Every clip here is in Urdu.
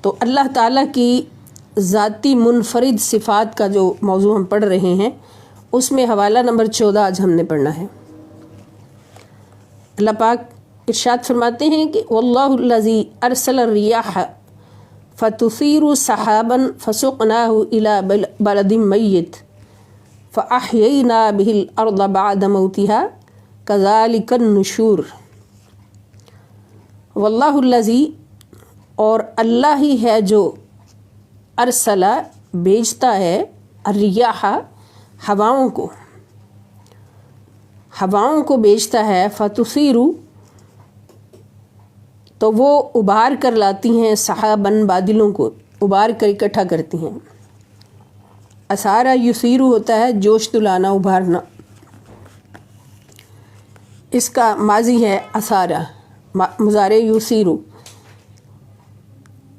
تو اللہ تعالیٰ کی ذاتی منفرد صفات کا جو موضوع ہم پڑھ رہے ہیں اس میں حوالہ نمبر 14 آج ہم نے پڑھنا ہے۔ اللہ پاک ارشاد فرماتے ہیں کہ واللہ الذی ارسل الریاح فتثیر سحابا فسقناہ الی بلد میت فاحیینا بہ الارض بعد موتها کذالک النشور۔ واللہ الذی، اور اللہ ہی ہے جو ارسلہ بھیجتا ہے، الریاح ہواؤں کو بھیجتا ہے، فتثیر تو وہ ابھار کر لاتی ہیں، سحابن بادلوں کو ابھار کر اکٹھا کرتی ہیں۔ اسارہ یثیر ہوتا ہے جوش دلانا، ابھارنا، اس کا ماضی ہے اسارہ، مضارع یثیر۔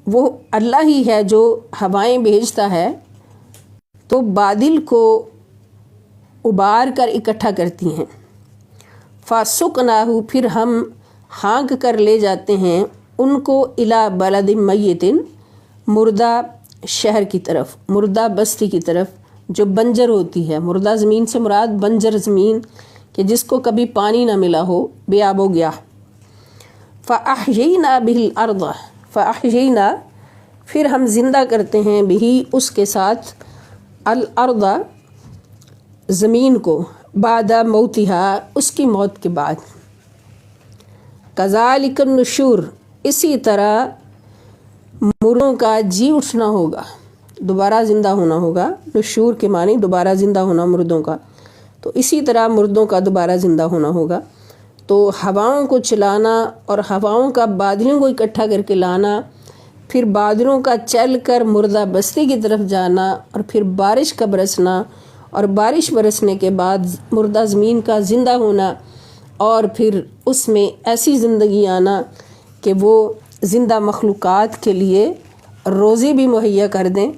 وہ اللہ ہی ہے جو ہوائیں بھیجتا ہے تو بادل کو ابھار کر اکٹھا کرتی ہیں۔ فاسقناہ، پھر ہم ہانک کر لے جاتے ہیں ان کو، الی بلد میت، مردہ شہر کی طرف، مردہ بستی کی طرف جو بنجر ہوتی ہے۔ مردہ زمین سے مراد بنجر زمین کہ جس کو کبھی پانی نہ ملا ہو، بے آب و گیا۔ فاحیینا بہ الارض، فاحیینا پھر ہم زندہ کرتے ہیں، بہ اس کے ساتھ، الارض زمین کو، بعد موتها اس کی موت کے بعد۔ کذالک النشور، اسی طرح مردوں کا جی اٹھنا ہوگا، دوبارہ زندہ ہونا ہوگا۔ نشور کے معنی دوبارہ زندہ ہونا مردوں کا، تو اسی طرح مردوں کا دوبارہ زندہ ہونا ہوگا۔ تو ہواؤں کو چلانا اور ہواؤں کا بادلوں کو اکٹھا کر کے لانا، پھر بادلوں کا چل کر مردہ بستی کی طرف جانا، اور پھر بارش کا برسنا، اور بارش برسنے کے بعد مردہ زمین کا زندہ ہونا، اور پھر اس میں ایسی زندگی آنا کہ وہ زندہ مخلوقات کے لیے روزی بھی مہیا کر دیں۔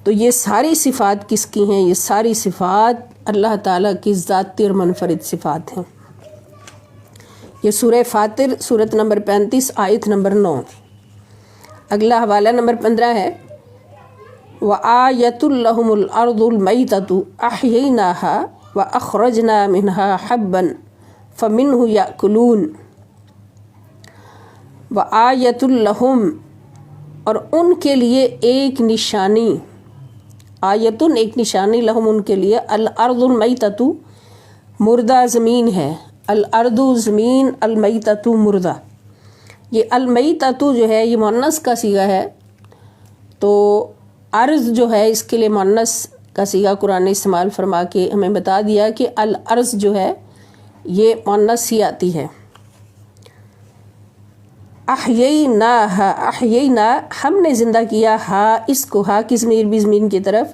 تو یہ ساری صفات کس کی ہیں؟ یہ ساری صفات اللہ تعالیٰ کی ذاتی اور منفرد صفات ہیں۔ یہ سورہ فاطر، سورت نمبر 35، آیت نمبر 9۔ اگلا حوالہ نمبر 15 ہے، وَآیَةٌ لَهُمُ الْأَرْضُ الْمَيْتَةُ أَحْيَيْنَاهَا وَأَخْرَجْنَا مِنْهَا حَبًّا فَمِنْهُ يَأْكُلُونَ۔ وَآیَةٌ لَهُمْ، اور ان کے لیے ایک نشانی، آیتن ایک نشانی، لہم ان کے لیے، الارض المیتۃ مردہ زمین ہے، الارض زمین، المیتۃ مردہ۔ یہ المیتۃ جو ہے یہ مؤنث کا صیغہ ہے، تو ارض جو ہے اس کے لیے مؤنث کا صیغہ قرآن نے استعمال فرما کے ہمیں بتا دیا کہ الارض جو ہے یہ مؤنث ہی آتی ہے۔ احییناہا، احیینا ہم نے زندہ کیا، ہا اس کو، ہا کی ضمیر بھی زمین کی طرف،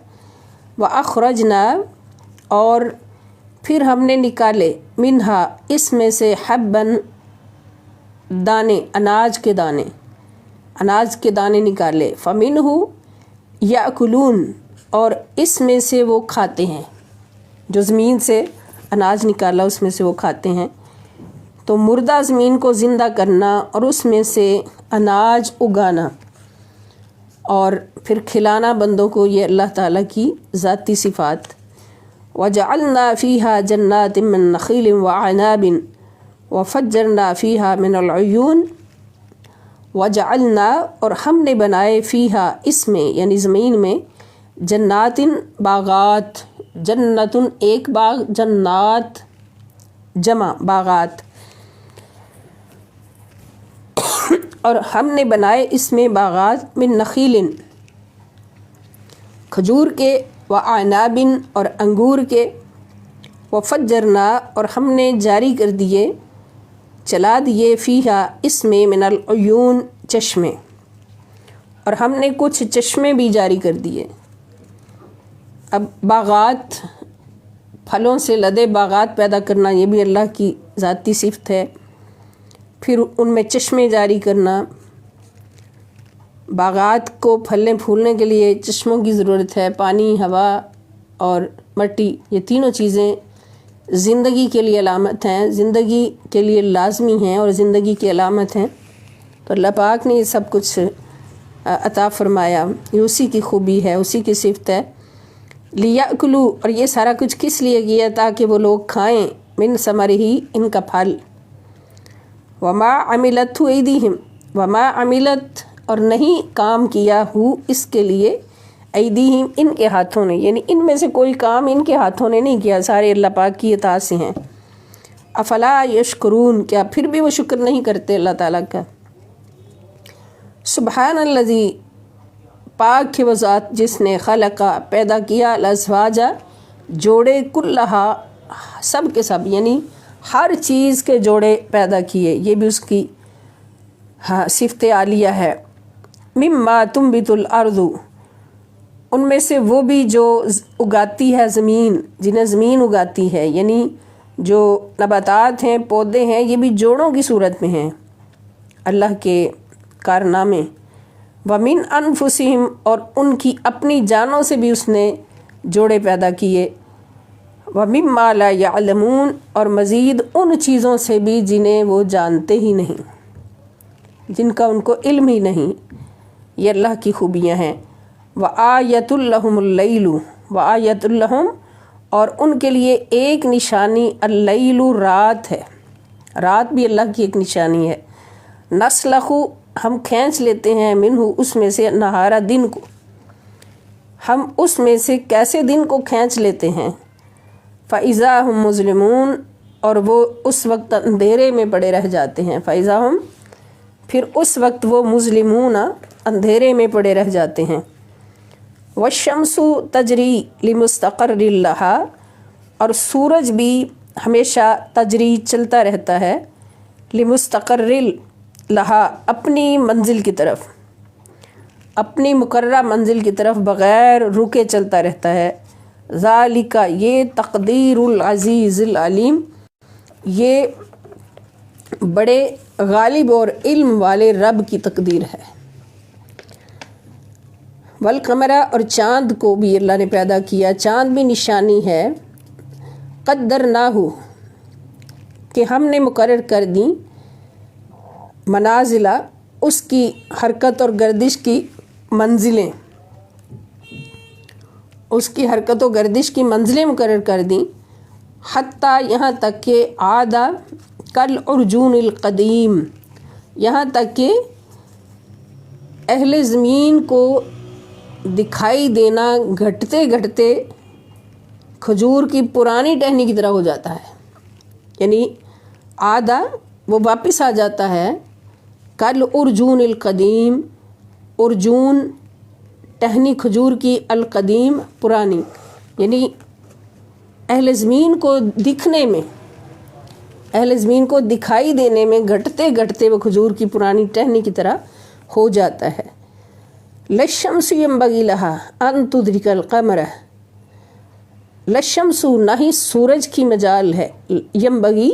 واخرجنا اور پھر ہم نے نکالے، منہا اس میں سے، حبن دانے، اناج کے دانے، اناج کے دانے نکالے، فمنہ یاکلون اور اس میں سے وہ کھاتے ہیں، جو زمین سے اناج نکالا اس میں سے وہ کھاتے ہیں۔ تو مردہ زمین کو زندہ کرنا اور اس میں سے اناج اگانا اور پھر کھلانا بندوں کو، یہ اللہ تعالیٰ کی ذاتی صفات۔ وَجَعَلْنَا فِيهَا جَنَّاتٍ مِّن نَخِيلٍ وَعَنَابٍ وَفَجَّرْنَا فِيهَا مِنَ الْعُيُونِ۔ وَجَعَلْنَا اور ہم نے بنائے، فیہا اس میں یعنی زمین میں، جناتن باغات، جنتن ایک باغ، جنات جمع باغات، اور ہم نے بنائے اس میں باغات، من نخیل کھجور کے، وعناب اور انگور کے، وفجرنا اور ہم نے جاری کر دیے، چلا دیے، فیہا اس میں، من العیون چشمے، اور ہم نے کچھ چشمے بھی جاری کر دیے۔ اب باغات، پھلوں سے لدے باغات پیدا کرنا، یہ بھی اللہ کی ذاتی صفت ہے۔ پھر ان میں چشمے جاری کرنا، باغات کو پھلنے پھولنے کے لیے چشموں کی ضرورت ہے، پانی، ہوا اور مٹی، یہ تینوں چیزیں زندگی کے لیے علامت ہیں، زندگی کے لیے لازمی ہیں اور زندگی کی علامت ہیں۔ تو اللہ پاک نے یہ سب کچھ عطا فرمایا، یہ اسی کی خوبی ہے، اسی کی صفت ہے۔ لیاکلو، اور یہ سارا کچھ کس لیے کیا؟ تاکہ وہ لوگ کھائیں، من ثمرہ، ان کا پھل۔ وما عملت ایدیہم، وما عملت، اور نہیں کام کیا ہو اس کے لیے، ایدیہم، ان کے ہاتھوں نے، یعنی ان میں سے کوئی کام ان کے ہاتھوں نے نہیں کیا، سارے اللہ پاک کی اطاعت سے ہیں۔ افلا یشکرون، کیا پھر بھی وہ شکر نہیں کرتے اللہ تعالیٰ کا؟ سبحان الذی، پاک ہے وہ ذات جس نے خلقہ، پیدا کیا، الازواج، جوڑے، کلہا، سب کے سب، یعنی ہر چیز کے جوڑے پیدا کیے، یہ بھی اس کی صفت عالیہ ہے۔ مما تنبت الارض، ان میں سے وہ بھی جو اگاتی ہے زمین، جنہیں زمین اگاتی ہے، یعنی جو نباتات ہیں، پودے ہیں، یہ بھی جوڑوں کی صورت میں ہیں اللہ کے کارنامے۔ ومن انفسہم، اور ان کی اپنی جانوں سے بھی اس نے جوڑے پیدا کیے۔ ومما لا یعلمون، اور مزید ان چیزوں سے بھی جنہیں وہ جانتے ہی نہیں، جن کا ان کو علم ہی نہیں، یہ اللہ کی خوبیاں ہیں۔ وآیۃ لہم اللیل، وآیۃ لہم، اور ان کے لیے ایک نشانی، اللیل، رات ہے، رات بھی اللہ کی ایک نشانی ہے۔ نسلخ، ہم کھینچ لیتے ہیں، منہ، اس میں سے، نہارا، دن کو، ہم اس میں سے کیسے دن کو کھینچ لیتے ہیں۔ فَإِذَا هُمْ مُظْلِمُونَ، اور وہ اس وقت اندھیرے میں پڑے رہ جاتے ہیں۔ فَإِذَا هُمْ، پھر اس وقت وہ، مظلمون، اندھیرے میں پڑے رہ جاتے ہیں۔ والشمس تجری لمستقر لها، اور سورج بھی ہمیشہ تجری، چلتا رہتا ہے، لمستقر لها، اپنی منزل کی طرف، اپنی مقررہ منزل کی طرف بغیر رکے چلتا رہتا ہے۔ ذالک، یہ تقدیر العزیز العلیم، یہ بڑے غالب اور علم والے رب کی تقدیر ہے۔ والقمر، اور چاند کو بھی اللہ نے پیدا کیا، چاند بھی نشانی ہے۔ قدرناہ، کہ ہم نے مقرر کر دی، منازلہ، اس کی حرکت اور گردش کی منزلیں، اس کی حرکت و گردش کی منزلیں مقرر کر دیں، حتیٰ، یہاں تک کہ، عادہ کالعرجون القدیم، یہاں تک کہ اہل زمین کو دکھائی دینا گھٹتے گھٹتے کھجور کی پرانی ٹہنی کی طرح ہو جاتا ہے، یعنی عادہ، وہ واپس آ جاتا ہے، کالعرجون القدیم، ارجون، ٹہنی کھجور کی، القدیم، پرانی، یعنی اہل زمین کو دکھنے میں، اہل زمین کو دکھائی دینے میں گھٹتے گھٹتے وہ کھجور کی پرانی ٹہنی کی طرح ہو جاتا ہے۔ للشمس ينبغي لها ان تدرك القمر، للشمس، نہ ہی سورج کی مجال ہے، ينبغي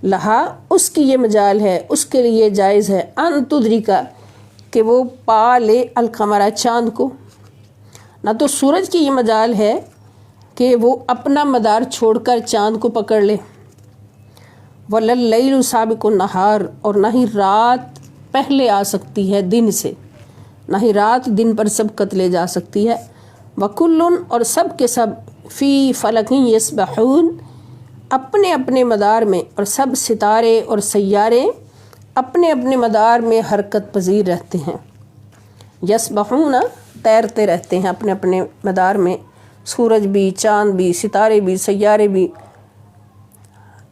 لها، اس کی یہ مجال ہے، اس کے لیے جائز ہے، ان تدرک، کہ وہ پا لے، القمر، چاند کو، نہ تو سورج کی یہ مجال ہے کہ وہ اپنا مدار چھوڑ کر چاند کو پکڑ لے۔ وَلَا اللَّيْلُ سَابِقُ النَّهَارِ، اور نہ ہی رات پہلے آ سکتی ہے دن سے، نہ ہی رات دن پر سبقت لے جا سکتی ہے۔ وَكُلٌّ، اور سب کے سب، فی فلک یسبحون، اپنے اپنے مدار میں، اور سب ستارے اور سیارے اپنے اپنے مدار میں حرکت پذیر رہتے ہیں۔ یسبحون، تیرتے رہتے ہیں اپنے اپنے مدار میں، سورج بھی، چاند بھی، ستارے بھی، سیارے بھی،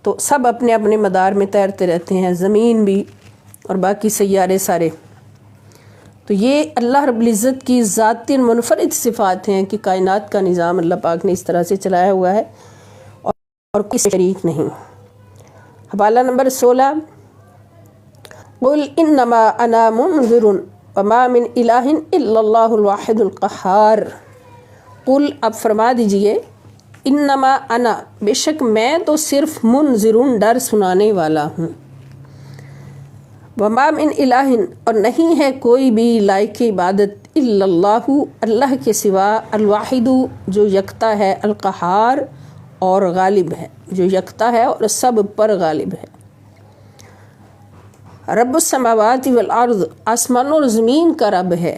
تو سب اپنے اپنے مدار میں تیرتے رہتے ہیں، زمین بھی اور باقی سیارے سارے۔ تو یہ اللہ رب العزت کی ذاتی منفرد صفات ہیں کہ کائنات کا نظام اللہ پاک نے اس طرح سے چلایا ہوا ہے اور کسی شریک نہیں۔ حوالہ نمبر 16، قل انما انا منذر وما من الہ الا اللہ الواحد القہار۔ قل، اب فرما دیجئے، انما انا، بے شک میں تو صرف منذر، ڈر سنانے والا ہوں، وما من الہ، اور نہیں ہے کوئی بھی لائق عبادت، الا اللہ، اللہ کے سوا، الواحد، جو یکتا ہے، القہار، اور غالب ہے، جو یکتا ہے اور سب پر غالب ہے۔ رب السماوات والارض، آسمان اور زمین کا رب ہے،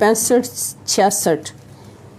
65-66,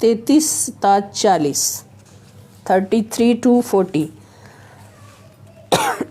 33-40, 33-40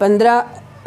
15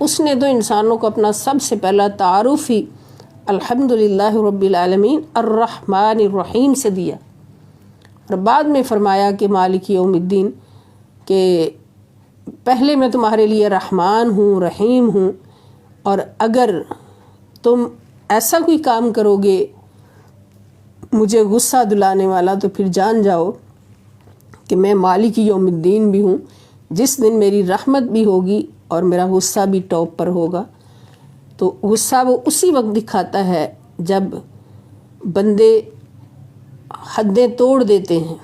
اس نے تو انسانوں کو اپنا سب سے پہلا تعارف ہی الحمدللہ رب العالمین الرحمن الرحیم سے دیا، اور بعد میں فرمایا کہ مالک یوم الدین، کہ پہلے میں تمہارے لیے رحمان ہوں، رحیم ہوں، اور اگر تم ایسا کوئی کام کرو گے مجھے غصہ دلانے والا تو پھر جان جاؤ کہ میں مالک یوم الدین بھی ہوں، جس دن میری رحمت بھی ہوگی اور میرا غصہ بھی ٹاپ پر ہوگا۔ تو غصہ وہ اسی وقت دکھاتا ہے جب بندے حدیں توڑ دیتے ہیں،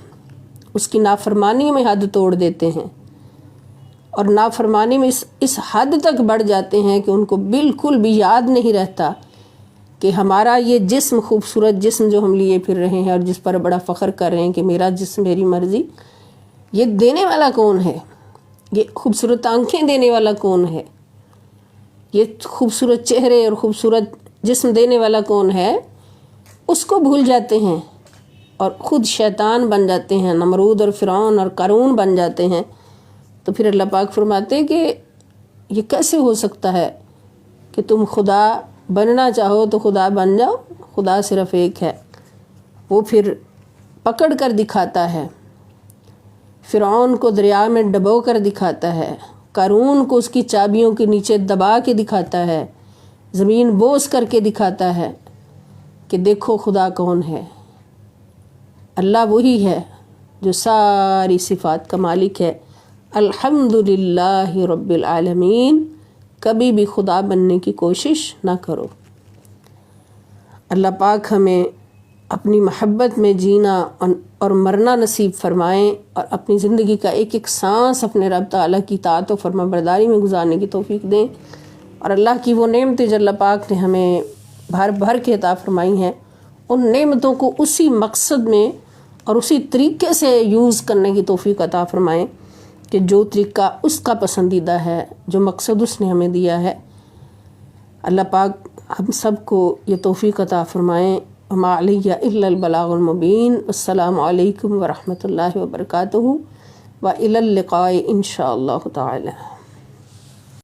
اس کی نافرمانی میں حد توڑ دیتے ہیں، اور نافرمانی میں اس حد تک بڑھ جاتے ہیں کہ ان کو بالکل بھی یاد نہیں رہتا کہ ہمارا یہ جسم، خوبصورت جسم جو ہم لیے پھر رہے ہیں اور جس پر بڑا فخر کر رہے ہیں کہ میرا جسم میری مرضی، یہ دینے والا کون ہے؟ یہ خوبصورت آنکھیں دینے والا کون ہے؟ یہ خوبصورت چہرے اور خوبصورت جسم دینے والا کون ہے؟ اس کو بھول جاتے ہیں اور خود شیطان بن جاتے ہیں، نمرود اور فرعون اور قارون بن جاتے ہیں۔ تو پھر اللہ پاک فرماتے ہیں کہ یہ کیسے ہو سکتا ہے کہ تم خدا بننا چاہو تو خدا بن جاؤ، خدا صرف ایک ہے۔ وہ پھر پکڑ کر دکھاتا ہے، فرعون کو دریا میں ڈبو کر دکھاتا ہے، قارون کو اس کی چابیوں کے نیچے دبا کے دکھاتا ہے، زمین بوس کر کے دکھاتا ہے کہ دیکھو خدا کون ہے۔ اللہ وہی ہے جو ساری صفات کا مالک ہے۔ الحمدللہ رب العالمین، کبھی بھی خدا بننے کی کوشش نہ کرو۔ اللہ پاک ہمیں اپنی محبت میں جینا اور مرنا نصیب فرمائیں، اور اپنی زندگی کا ایک ایک سانس اپنے رب تعالیٰ کی اطاعت و فرما برداری میں گزارنے کی توفیق دیں، اور اللہ کی وہ نعمتیں جو اللہ پاک نے ہمیں بھر بھر کے عطا فرمائی ہیں، ان نعمتوں کو اسی مقصد میں اور اسی طریقے سے یوز کرنے کی توفیق عطا فرمائیں کہ جو طریقہ اس کا پسندیدہ ہے، جو مقصد اس نے ہمیں دیا ہے۔ اللہ پاک ہم سب کو یہ توفیق عطا فرمائیں۔ وما علی الا البلاغ المبین۔ السلام علیکم ورحمۃ اللہ وبرکاتہ، وإلی اللقاء ان شاء اللہ تعالی۔